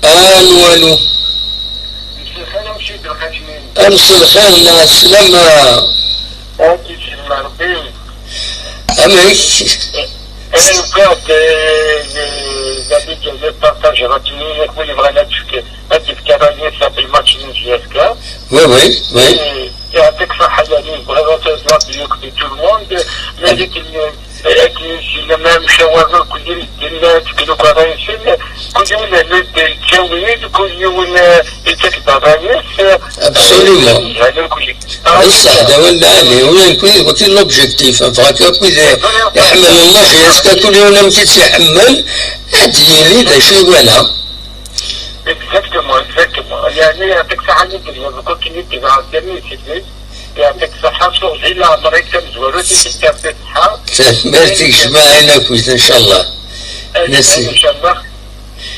والو. مسخن مشي بالخشمين. امس الخير مع السلامة. هاكي سلمى ربي. امك. وكانت زادت جزء بارتاج راتيني كل بغينا تشكي هادي كراني صافي الماتش نيجياسكا. وي وي وي. يعطيك الصحة يعني بغينا تزوار بيوكتي تو الموند مالك لما مشاورنا كل الناس كانوا قرايسين كل يوم التشاويد كل يوم التكبر الناس. ابسوليومون. بصح دابا العالي وين كل لوبجيكتيف فهاكا كل يحمل الله ياسكا كل يوم لما تتحمل هادي لي شي ولا. اكزاكتومون يعني يعطيك الصحة اللي كنت كنت مع الجميع سيدي يعطيك الصحة شوف إلا عمرك كمزورو تيتكتب بالصحة. ميرتي جماعنا كويس إن شاء الله. نسي. إن شاء الله.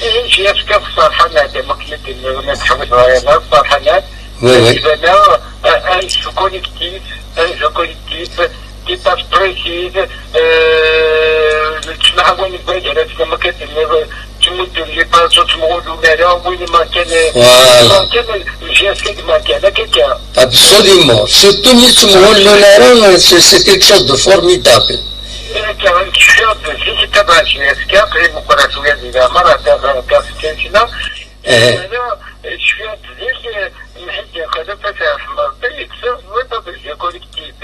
إيش يفكر في الصالحانات مكلت اللي نتحمل عليها الصالحانات. وي. أنا أنش كوليكتيف كي تاف بريسيز تسمع وين البادرة كما كتب تمد لي باسو تمغولو مالا وين ما كان الجهاز ما كان هكاك. Absolument. Surtout مول لونارون سي كيك شوز دو فورميدابل. كان شاب في تبع الجهاز قريب مقراتو يزيد مرة كاستيشنا. أنا شفت ذيك محيط خدمت في أحمر طيب سوف وضع كوليكتيف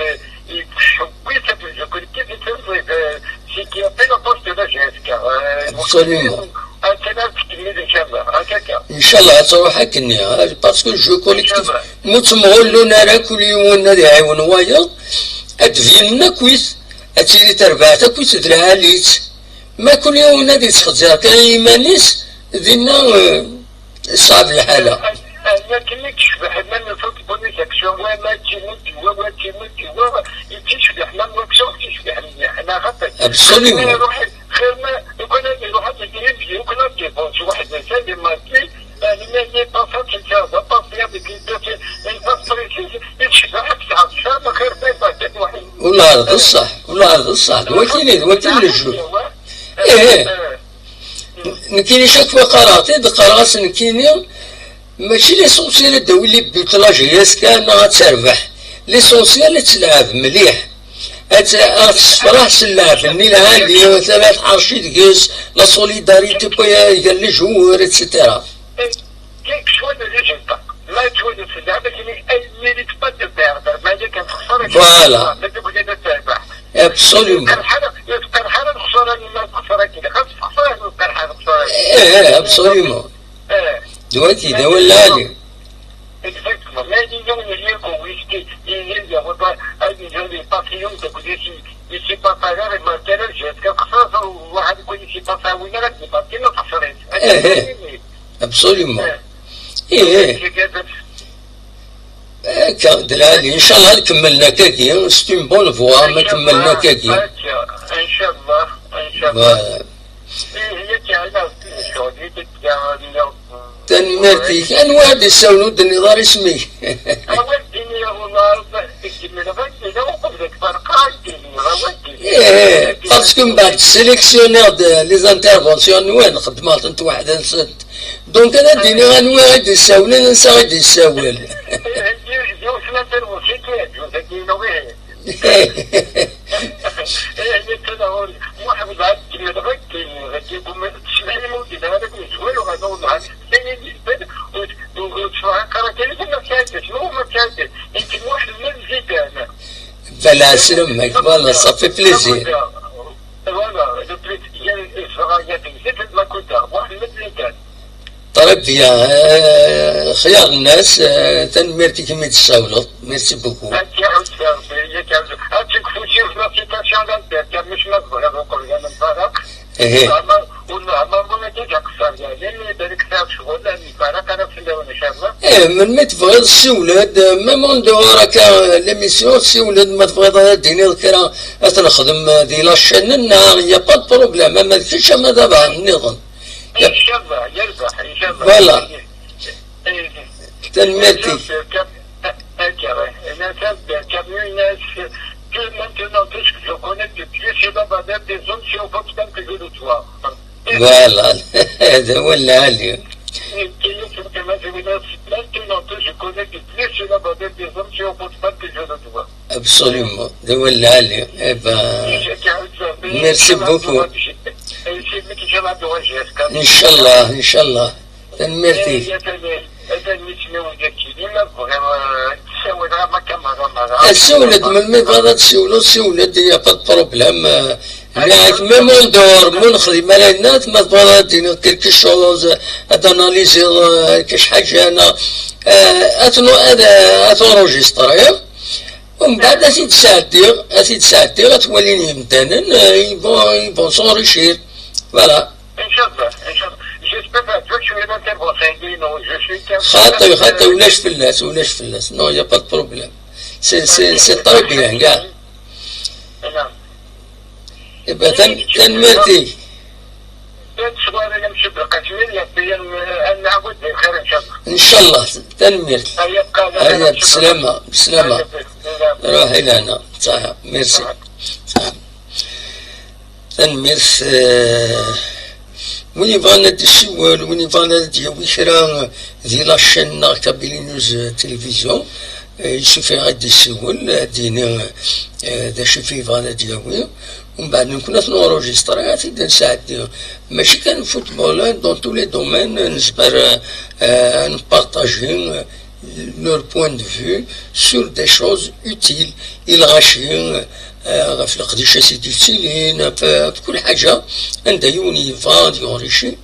يتحويت في الكوليكتيف يتصل سي كي أبيل بوست دو جهاز. Absolument. ان شاء الله تروح كني باسكو جو كوليكتيف متمغول لنا كل يوم نادي عاون وايا ادفينا كويس اتيري تربعتا كويس درها ليت ما كل يوم نادي تخزر كان يمانيس دينا صعب الحالة. انا كني تشبح من الفوتبول سيكسيون وما تيموت يتشبح من الوكسون تشبح احنا غطي. ابسوليومون. خير ما يكون يروح يجي يمكن يجيبون شي واحد مثال ماركي اللي باسات الجازه باسيا بكيتات الباسريسي يتشبع اكثر ما خير بيت واحد. ولا هذا الصح ولا هذا الصح وكاين الجو. نكيني شاك في قراتي قراص نكيني ماشي ليسونسيال الدولي بيطلاج ياسكا انها تربح ليسونسيال تلعب مليح تصفرح سلاف النيل هادي ثلاث حرشي تقيس لا سوليداريتي قال لي جوار اتسيتيرا. كيك شويه ريزلتا ما تولي في اللعبه اللي ميريت با دو بيردر ما هي كانت خساره. فوالا. ما تبغي تربح. ابسوليومون. يذكر حاله الخساره اللي ما خساره كذا خاص خساره يذكر حاله الخساره. ابسوليومون. دلوقتي ده ولا هادي. Exactement. Mais disons, il y a qu'on risque, il y a des papillons de coulisses, il ne sait pas faire et maintenant, jusqu'à ça, on va dire qu'il ne sait pas faire, oui, mais c'est pas qu'il ne fait pas. Absolument. دلالي ان شاء الله كملنا كاكي سي اون بون فوا ما كملنا كاكي ان شاء الله ان شاء الله. هي كاينه السعوديه تنمرتيك انواع دي السونود النظام اسمي. باسكو من بعد سيليكسيونير لي زانترفونسيون وين خدمات انت واحد نسد دونك انا ديني انواع دي السونين ننسى غادي السوال. فلا سلمك والله صافي بليزير. طيب يا خيار الناس تنميرتي كمية الصولة ميرسي بوكو. من ما تبغيض السولاد ميم اون دو راكا ليميسيون السولاد ما تبغيض ديني ذكرى تنخدم دي لاشين النهار يا با بروبليم ما كاينش ما دابا النظام. ان شاء الله يربح ان شاء الله. فوالا. تنميرتي. فوالا هذا هو اللي عليه. Absolument. De Wallali. Eh ben, merci beaucoup. Inch'Allah, Inch'Allah. Merci. السولد من مفردات السولد il n'y a pas de problème. Même en dehors من خدمة للناس ما تبغى دينا quelque chose d'analyser كاش حاجة أنا أتونجستري ومن بعد أتي غتوليني مدانا يبون سونريشير فوالا. خاطي ولاش فلاس نو يا با دو بروبليم سي طري بيان كاع. يبقى تنمرتي ان شاء الله تنمرت. هيا بسلامة روحي لهنا صح ميرسي صح تنمرت. وين يبغى ندي السوال وين يبغى ندي ويشرا دي لاشين كابيلي نيوز تلفزيون يشوفي غادي السوال دينا دا شوفي يبغى ندياوي ومن بعد نكون نورونجستري تبدا نساعد ماشي كان فوتبول دون تو لي دومين نجبر نبارطاجي leur point de vue sur des choses utiles الغاشيين في القديشة سيدي السيلين في كل حاجة عند يوني فاد يوريشي